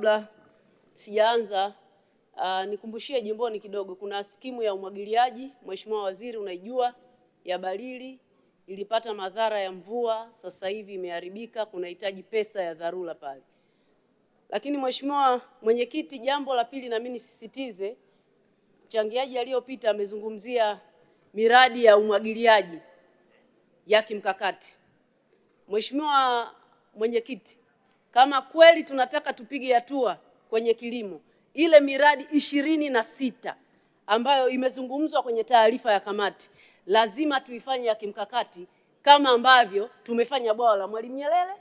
kabla sijaanza nikumbushie jimboni kidogo, kuna skimu ya umwagiliaji, Mheshimiwa Waziri unaijua, ya Balili ilipata madhara ya mvua, sasa hivi imeharibika, kunahitaji pesa ya dharura pale. Lakini Mheshimiwa Mwenyekiti, jambo la pili na mimi nisisitize, mchangiaji aliyopita amezungumzia miradi ya umwagiliaji ya kimkakati. Mheshimiwa Mwenyekiti, kama kweli tunataka tupige hatua kwenye kilimo, ile miradi 26 ambayo imezungumzwa kwenye taarifa ya kamati, lazima tuifanye ya kimkakati kama ambavyo tumefanya bwawa la Mwalimu Nyerere,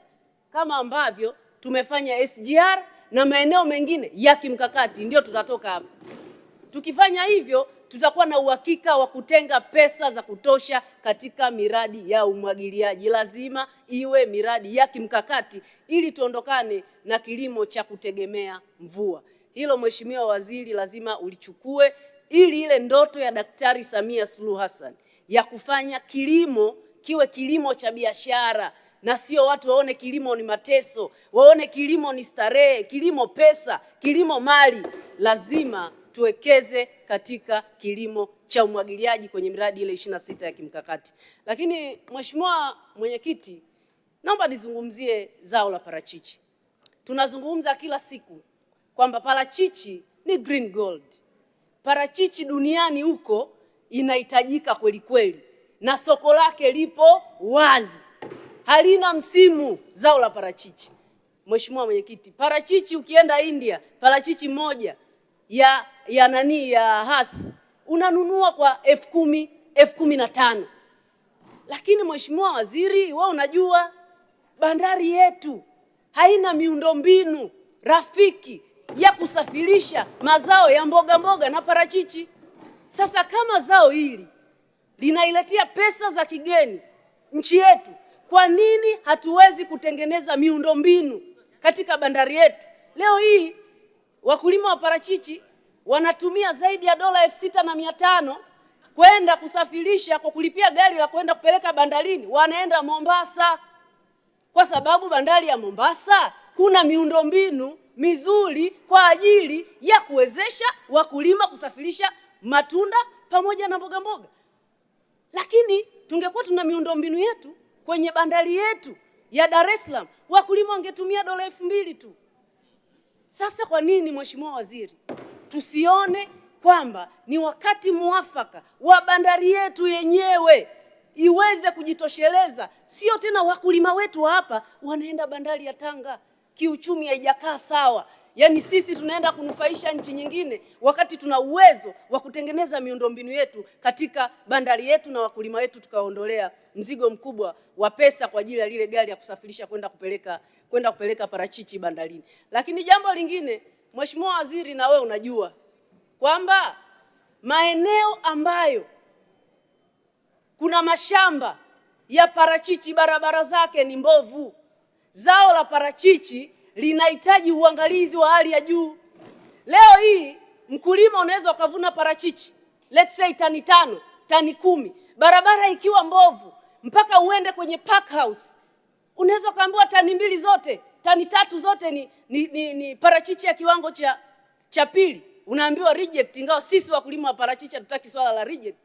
kama ambavyo tumefanya SGR na maeneo mengine ya kimkakati, ndio tutatoka hapa. Tukifanya hivyo tutakuwa na uhakika wa kutenga pesa za kutosha katika miradi ya umwagiliaji. Lazima iwe miradi ya kimkakati ili tuondokane na kilimo cha kutegemea mvua. Hilo Mheshimiwa Waziri lazima ulichukue, ili ile ndoto ya Daktari Samia Suluhu Hassan ya kufanya kilimo kiwe kilimo cha biashara, na sio watu waone kilimo ni mateso, waone kilimo ni starehe, kilimo pesa, kilimo mali. Lazima tuwekeze katika kilimo cha umwagiliaji kwenye miradi ile 26 ya kimkakati. Lakini Mheshimiwa Mwenyekiti, naomba nizungumzie zao la parachichi. Tunazungumza kila siku kwamba parachichi ni green gold. Parachichi duniani huko inahitajika kweli kweli, na soko lake lipo wazi, halina msimu zao la parachichi. Mheshimiwa Mwenyekiti, parachichi ukienda India, parachichi moja ya Hass unanunua kwa 10,000, 15,000. Lakini Mheshimiwa Waziri, wewe unajua bandari yetu haina miundombinu rafiki ya kusafirisha mazao ya mboga mboga na parachichi. Sasa kama zao hili linailetea pesa za kigeni nchi yetu, kwa nini hatuwezi kutengeneza miundombinu katika bandari yetu? Leo hii wakulima wa parachichi wanatumia zaidi ya dola 6,500 kwenda kusafirisha, kwa kulipia gari la kwenda kupeleka bandarini, wanaenda Mombasa, kwa sababu bandari ya Mombasa kuna miundombinu mizuri kwa ajili ya kuwezesha wakulima kusafirisha matunda pamoja na mboga mboga. Lakini tungekuwa tuna miundombinu yetu kwenye bandari yetu ya Dar es Salaam, wakulima wangetumia dola 2,000 tu. Sasa kwa nini Mheshimiwa Waziri tusione kwamba ni wakati muafaka wa bandari yetu yenyewe iweze kujitosheleza? Sio tena wakulima wetu hapa wanaenda bandari ya Tanga, kiuchumi haijakaa sawa. Yaani sisi tunaenda kunufaisha nchi nyingine wakati tuna uwezo wa kutengeneza miundombinu yetu katika bandari yetu, na wakulima wetu tukaondolea mzigo mkubwa wa pesa kwa ajili ya lile gari ya kusafirisha kwenda kupeleka parachichi bandarini. Lakini jambo lingine Mheshimiwa Waziri, na wewe unajua kwamba maeneo ambayo kuna mashamba ya parachichi barabara zake ni mbovu. Zao la parachichi linahitaji uangalizi wa hali ya juu. Leo hii mkulima unaweza ukavuna parachichi let's say tani 5, tani 10, barabara ikiwa mbovu, mpaka uende kwenye pack house unaweza ukaambiwa tani 2 zote, tani 3 zote ni parachichi ya kiwango cha pili, unaambiwa reject, ingawa sisi wakulima wa parachichi hatutaki swala la reject.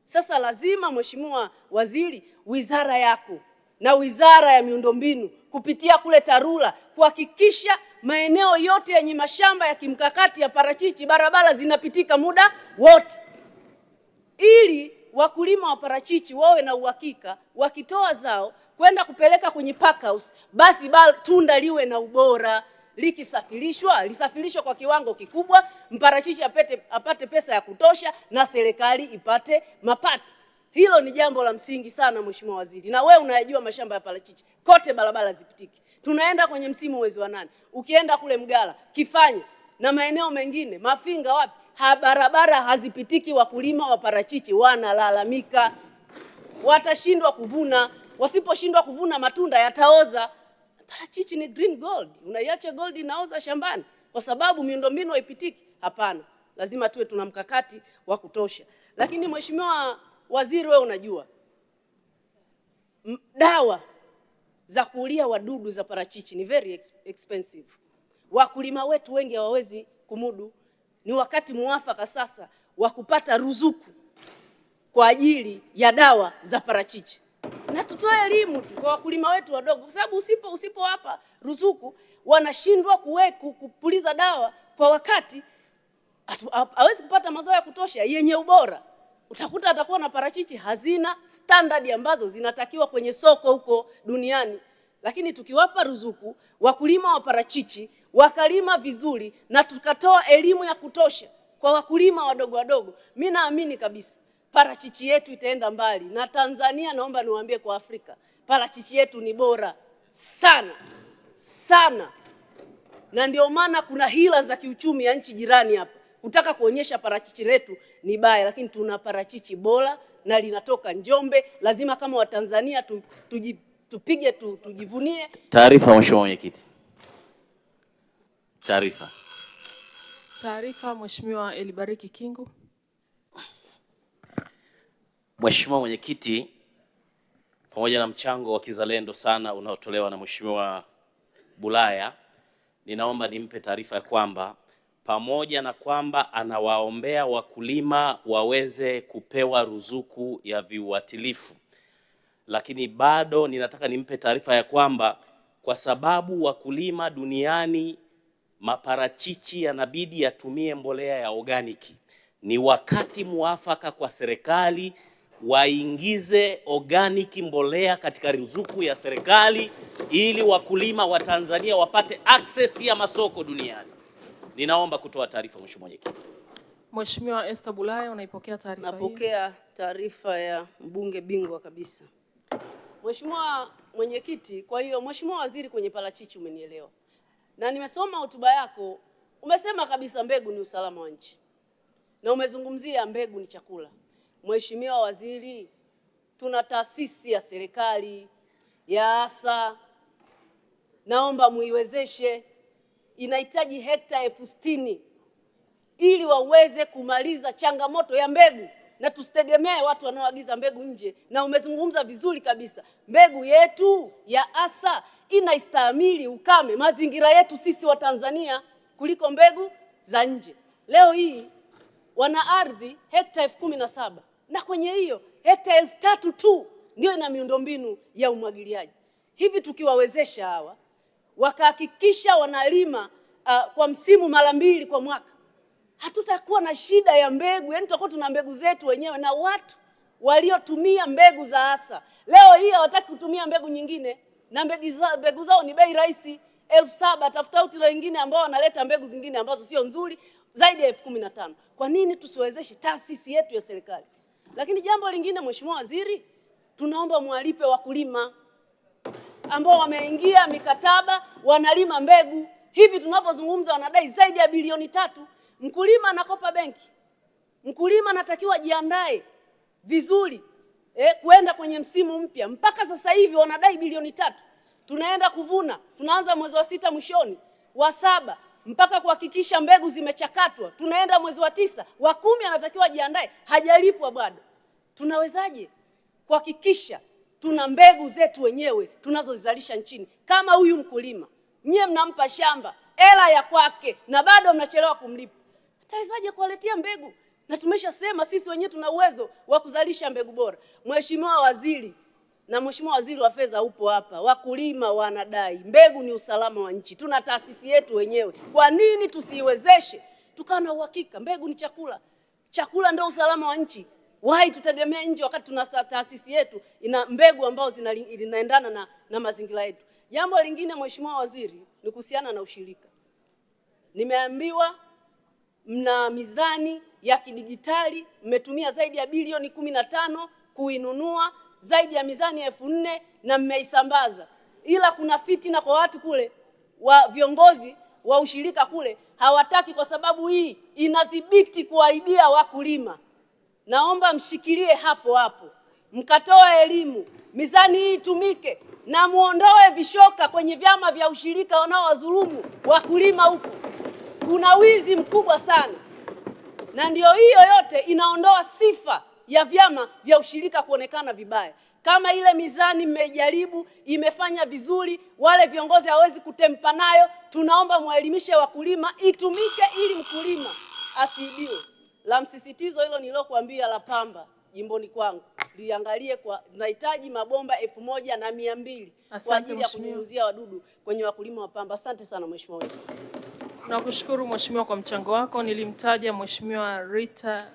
Sasa lazima Mheshimiwa Waziri, wizara yako na wizara ya miundombinu kupitia kule TARURA kuhakikisha maeneo yote yenye mashamba ya kimkakati ya parachichi barabara zinapitika muda wote, ili wakulima wa parachichi wawe na uhakika wakitoa zao kwenda kupeleka kwenye pack house, basi tunda liwe na ubora, lisafirishwa kwa kiwango kikubwa, mparachichi apate pesa ya kutosha na serikali ipate mapato. Hilo ni jambo la msingi sana Mheshimiwa Waziri, na wewe unayajua mashamba ya parachichi kote barabara zipitiki. Tunaenda kwenye msimu mwezi wa 8, ukienda kule Mgala, Kifanya na maeneo mengine, Mafinga, wapi, barabara hazipitiki, wakulima wa parachichi wanalalamika, watashindwa kuvuna. Wasiposhindwa kuvuna, matunda yataoza. Parachichi ni green gold, unaiacha gold inaoza shambani kwa sababu miundombinu haipitiki? Hapana, lazima tuwe tuna mkakati wa kutosha. Lakini Mheshimiwa Waziri, wewe unajua dawa za kuulia wadudu za parachichi ni very expensive. Wakulima wetu wengi hawawezi kumudu. Ni wakati muafaka sasa wa kupata ruzuku kwa ajili ya dawa za parachichi. Na tutoe elimu tu kwa wakulima wetu wadogo, kwa sababu usipowapa ruzuku wanashindwa kupuliza dawa kwa wakati, hawezi kupata mazao ya kutosha yenye ubora. Utakuta atakuwa na parachichi hazina standard ambazo zinatakiwa kwenye soko huko duniani. Lakini tukiwapa ruzuku wakulima wa parachichi wakalima vizuri na tukatoa elimu ya kutosha kwa wakulima wadogo, mimi naamini kabisa parachichi yetu itaenda mbali. Na Tanzania, naomba niwaambie kwa Afrika, parachichi yetu ni bora sana sana, na ndio maana kuna hila za kiuchumi ya nchi jirani hapa kutaka kuonyesha parachichi letu ni baya, lakini tuna parachichi bora na linatoka Njombe. Lazima kama Watanzania tupige tujivunie. Taarifa Mheshimiwa Mwenyekiti. Taarifa Mheshimiwa Elibariki Kingu. Mheshimiwa Mwenyekiti, pamoja na mchango wa kizalendo sana unaotolewa na Mheshimiwa Bulaya, ninaomba nimpe taarifa ya kwamba pamoja na kwamba anawaombea wakulima waweze kupewa ruzuku ya viuatilifu, lakini bado ninataka nimpe taarifa ya kwamba kwa sababu wakulima duniani maparachichi yanabidi yatumie mbolea ya organiki, ni wakati muafaka kwa serikali waingize organic mbolea katika ruzuku ya serikali ili wakulima wa Tanzania wapate access ya masoko duniani. Ninaomba kutoa taarifa Mheshimiwa Mwenyekiti. Mheshimiwa Esther Bulaya, unaipokea taarifa hii? Napokea taarifa ya mbunge bingwa kabisa. Mheshimiwa Mwenyekiti, kwa hiyo Mheshimiwa Waziri, kwenye parachichi umenielewa. Na nimesoma hotuba yako, umesema kabisa mbegu ni usalama wa nchi. Na umezungumzia mbegu ni chakula. Mheshimiwa Waziri, tuna taasisi ya serikali ya ASA, naomba muiwezeshe, inahitaji hekta 60,000 ili waweze kumaliza changamoto ya mbegu, na tusitegemee watu wanaoagiza mbegu nje. Na umezungumza vizuri kabisa, mbegu yetu ya ASA inaistahimili ukame, mazingira yetu sisi wa Tanzania kuliko mbegu za nje. Leo hii wana ardhi hekta 17,000 na kwenye hiyo hekta 3,000 tu ndio ina miundombinu ya umwagiliaji. Hivi tukiwawezesha hawa wakahakikisha wanalima kwa msimu mara 2 kwa mwaka, hatutakuwa na shida ya mbegu. Yaani tutakuwa tuna mbegu zetu wenyewe, na watu waliotumia mbegu za ASA leo hii hawataki kutumia mbegu nyingine, na mbegu zao ni bei rahisi 7,000. Tafuta utilo wengine ambao wanaleta mbegu zingine ambazo sio nzuri zaidi ya 15,000. Kwa nini tusiwezeshe taasisi yetu ya serikali? Lakini jambo lingine Mheshimiwa Waziri, tunaomba mwalipe wakulima ambao wameingia mikataba wanalima mbegu. Hivi tunapozungumza wanadai zaidi ya bilioni 3. Mkulima anakopa benki. Mkulima anatakiwa jiandae vizuri kuenda kwenye msimu mpya. Mpaka sasa hivi wanadai bilioni 3. Tunaenda kuvuna, tunaanza mwezi wa 6 mwishoni, wa 7 mpaka kuhakikisha mbegu zimechakatwa. Tunaenda mwezi wa 9, wa 10 anatakiwa jiandae, hajalipwa bado. Tunawezaje kuhakikisha tuna mbegu zetu wenyewe tunazozalisha nchini? Kama huyu mkulima nyie mnampa shamba hela ya kwake na bado mnachelewa kumlipa, atawezaje kuwaletea mbegu? Na tumeshasema sisi wenyewe tuna uwezo wa kuzalisha mbegu bora. Mheshimiwa Waziri na Mheshimiwa Waziri wa Fedha upo hapa, wakulima wanadai mbegu ni usalama wa nchi. Tuna taasisi yetu wenyewe, kwa nini tusiiwezeshe tukawa na uhakika? Mbegu ni chakula, chakula ndio usalama wa nchi. Why tutegemea nje wakati tuna taasisi yetu ina mbegu ambazo zinaendana na mazingira yetu? Jambo lingine Mheshimiwa Waziri ni kuhusiana na ushirika. Nimeambiwa mna mizani ya kidigitali, mmetumia zaidi ya bilioni 15 kuinunua, zaidi ya mizani 4,000 na mmeisambaza. Ila kuna fitina kwa watu kule, wa viongozi wa ushirika kule hawataki, kwa sababu hii inadhibiti kuwaibia wakulima. Naomba mshikilie hapo hapo, mkatoa elimu, mizani hii itumike, na muondoe vishoka kwenye vyama vya ushirika wanaowadhulumu wakulima huko. Kuna wizi mkubwa sana, na ndio hiyo yote inaondoa sifa ya vyama vya ushirika kuonekana vibaya. Kama ile mizani mmejaribu imefanya vizuri, wale viongozi hawezi kutempa nayo, tunaomba muelimishe wakulima itumike ili mkulima asiibiwe. La msisitizo hilo nilokuambia la pamba jimboni kwangu, liangalie kwa tunahitaji mabomba 1200 kwa ajili ya kunyunyuzia wadudu kwenye wakulima wa pamba. Asante sana Mheshimiwa. Nakushukuru Mheshimiwa kwa mchango wako. Nilimtaja Mheshimiwa Rita